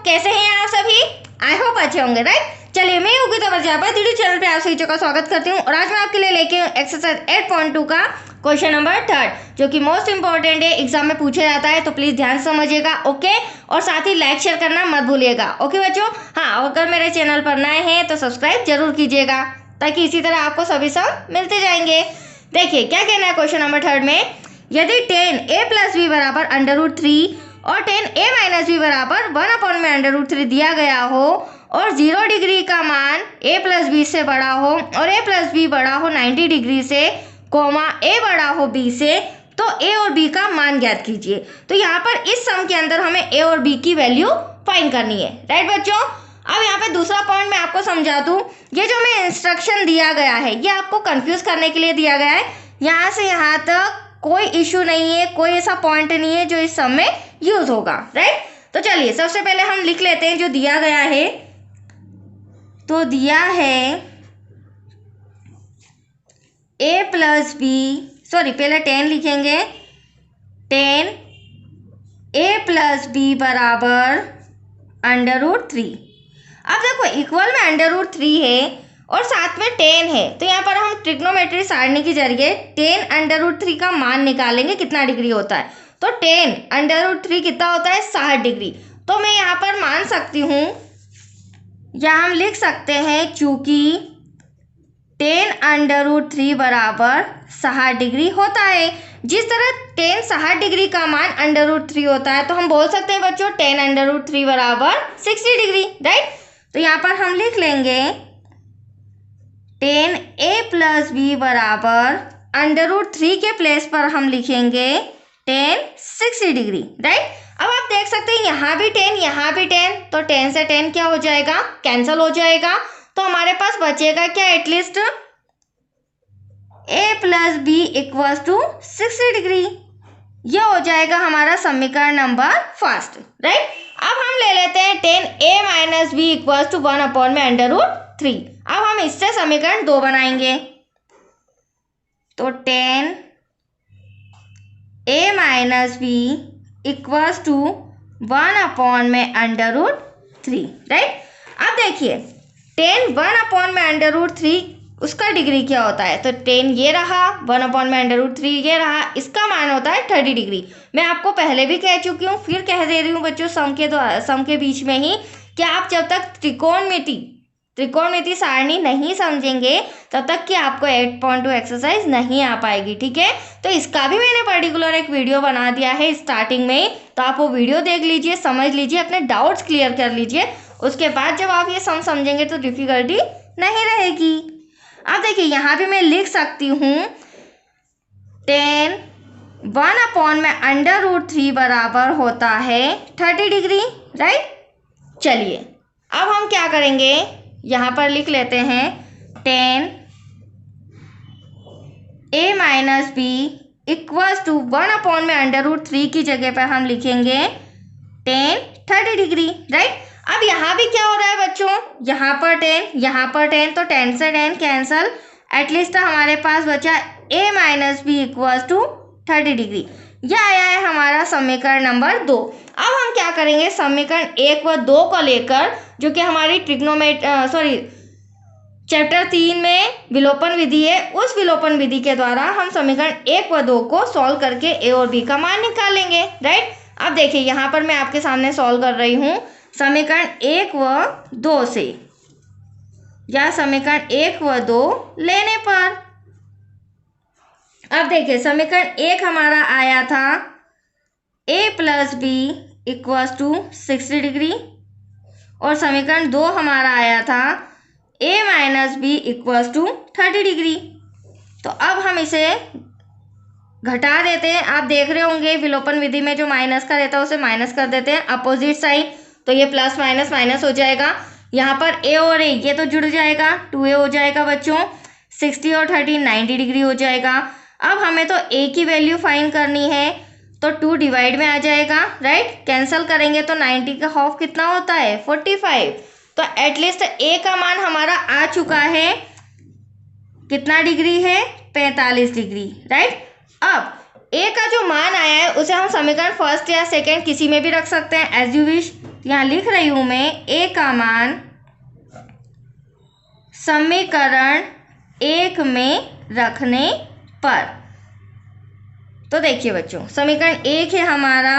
कैसे हैं आप सभी? आई होप अच्छे होंगे, राइट। चलिए, मैं योगी तवज्जा चैनल पे आप सभी का स्वागत करती हूँ और आज मैं आपके लिए लेके हूँ एक्सरसाइज 8.2 का क्वेश्चन नंबर 3 जो कि मोस्ट इंपॉर्टेंट है, एग्जाम में पूछा जाता है, तो प्लीज ध्यान से समझिएगा, ओके। और साथ ही लाइक शेयर करना मत भूलिएगा, ओके बच्चों। हाँ, अगर मेरे चैनल पर नए हैं तो सब्सक्राइब जरूर कीजिएगा ताकि इसी तरह आपको सभी सब मिलते जाएंगे। देखिए क्या कहना है क्वेश्चन नंबर 3 में, यदि 10a + b बराबर √3 और 10a - b बराबर 1/√3 दिया गया हो और 0 डिग्री का मान a + b से बड़ा हो और a + b बड़ा हो 90 डिग्री से, a बड़ा हो b से, तो a और b का मान ज्ञात कीजिए। तो यहाँ पर इस सम के अंदर हमें a और b की वैल्यू फाइंड करनी है, राइट बच्चों। अब यहाँ पे दूसरा पॉइंट मैं आपको समझा दूं, ये जो हमें इंस्ट्रक्शन दिया गया है ये आपको कंफ्यूज करने के लिए दिया गया है। यहाँ से यहाँ तक कोई इशू नहीं है, कोई ऐसा पॉइंट नहीं है जो इस सम में यूज होगा, राइट। तो चलिए सबसे पहले हम लिख लेते हैं जो दिया गया है। तो दिया है a + b, सॉरी पहले 10 लिखेंगे, 10a + b बराबर √3। अब देखो इक्वल में √3 है और साथ में 10 है, तो यहाँ पर हम ट्रिग्नोमेट्री सारणी के जरिए 10 √3 का मान निकालेंगे कितना डिग्री होता है। तो 10 √3 कितना होता है, 60 डिग्री। तो मैं यहाँ पर मान सकती हूँ, या हम लिख सकते हैं चूंकि 10 √3 बराबर 60 डिग्री होता है। जिस तरह 10 60 डिग्री का मान √3 होता है, तो हम बोल सकते हैं बच्चों 10 √3 बराबर 60 डिग्री, राइट। तो यहाँ पर हम लिख लेंगे 10a + b बराबर √3 के प्लेस पर हम लिखेंगे 10 60 डिग्री, राइट। अब आप देख सकते हैं यहाँ भी 10 यहाँ भी 10, तो 10 से 10 क्या हो जाएगा, कैंसिल हो जाएगा। तो हमारे पास बचेगा क्या, एटलीस्ट a + b = 60 डिग्री। यह हो जाएगा हमारा समीकरण नंबर 1, राइट। अब हम ले लेते हैं 10a - b = 1/√3। अब हम इससे समीकरण 2 बनाएंगे। तो 10a - b = 1/√3, राइट। अब देखिए 10 1/√3 उसका डिग्री क्या होता है, तो 10 ये रहा, 1/√3 ये रहा, इसका मान होता है 30 डिग्री। मैं आपको पहले भी कह चुकी हूँ, फिर कह दे रही हूँ बच्चों, सम के बीच में ही, कि आप जब तक त्रिकोणमिति सारणी नहीं समझेंगे तब तक कि आपको 8.2 एक्सरसाइज नहीं आ पाएगी, ठीक है। तो इसका भी मैंने पर्टिकुलर एक वीडियो बना दिया है स्टार्टिंग में, तो आप वो वीडियो देख लीजिए, समझ लीजिए, अपने डाउट्स क्लियर कर लीजिए। उसके बाद जब आप ये सम समझेंगे तो डिफिकल्टी नहीं रहेगी। अब देखिए यहाँ भी मैं लिख सकती हूँ 10 1/√3 बराबर होता है 30 डिग्री, राइट। चलिए अब हम क्या करेंगे, यहाँ पर लिख लेते हैं 10a - b = 1/√3 की जगह पर हम लिखेंगे 10 30 डिग्री, राइट। अब यहाँ भी क्या हो रहा है बच्चों, यहाँ पर 10 यहाँ पर 10, तो 10 से 10 कैंसल, एटलीस्ट हमारे पास बचा a - b = 30 डिग्री। यह आया है हमारा समीकरण नंबर 2। अब हम क्या करेंगे, समीकरण 1 व 2 को लेकर, जो कि हमारी चैप्टर 3 में विलोपन विधि है, उस विलोपन विधि के द्वारा हम समीकरण 1 व 2 को सॉल्व करके a और b का मान निकालेंगे, राइट। अब देखिए यहाँ पर मैं आपके सामने सॉल्व कर रही हूँ समीकरण 1 व 2 से, या समीकरण 1 व 2 लेने पर। अब देखिए समीकरण 1 हमारा आया था a + b = 60 डिग्री और समीकरण 2 हमारा आया था a - b = 30 डिग्री। तो अब हम इसे घटा देते हैं। आप देख रहे होंगे विलोपन विधि में जो माइनस का रहता है उसे माइनस कर देते हैं अपोजिट साइड, तो ये प्लस माइनस माइनस हो जाएगा। यहाँ पर a और a ये तो जुड़ जाएगा, 2a हो जाएगा बच्चों, 60 और 30 90 डिग्री हो जाएगा। अब हमें तो a की वैल्यू फाइंड करनी है, तो 2 डिवाइड में आ जाएगा, राइट। कैंसिल करेंगे तो 90 का हाफ कितना होता है, 45। तो एटलीस्ट a का मान हमारा आ चुका है, कितना डिग्री है, 45 डिग्री, राइट। अब a का जो मान आया है उसे हम समीकरण 1 या 2 किसी में भी रख सकते हैं, एज यू विश। यहाँ लिख रही हूँ मैं ए का मान समीकरण 1 में रखने पर। तो देखिए बच्चों, समीकरण 1 है हमारा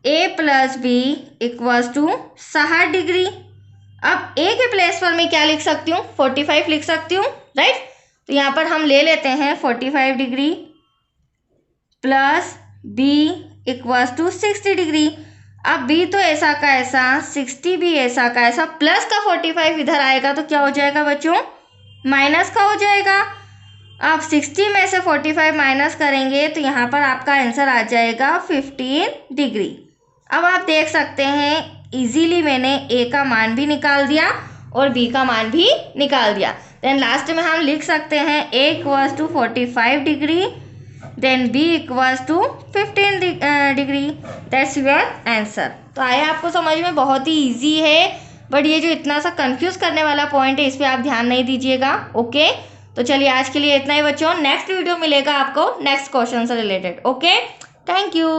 a plus B equals to 60 degree. अब a के प्लेस पर मैं क्या लिख सकती हूँ, 45 लिख सकती हूँ, राइट। तो यहाँ पर हम ले लेते हैं 45 degree plus b equals to 60 degree. अब b तो ऐसा का ऐसा, 60 भी ऐसा का ऐसा, प्लस का 45 इधर आएगा तो क्या हो जाएगा बच्चों, माइनस का हो जाएगा। आप 60 में से 45 माइनस करेंगे तो यहाँ पर आपका आंसर आ जाएगा 15 डिग्री। अब आप देख सकते हैं इजीली मैंने a का मान भी निकाल दिया और b का मान भी निकाल दिया। देन लास्ट में हम लिख सकते हैं a equals to 45 degree, then b equals to 15 degree. That's your answer. तो आया आपको समझ में, बहुत ही इजी है, बट ये जो इतना सा कंफ्यूज करने वाला पॉइंट है इस पर आप ध्यान नहीं दीजिएगा, ओके। तो चलिए आज के लिए इतना ही बच्चों, नेक्स्ट वीडियो मिलेगा आपको नेक्स्ट क्वेश्चन से रिलेटेड, ओके। Thank you.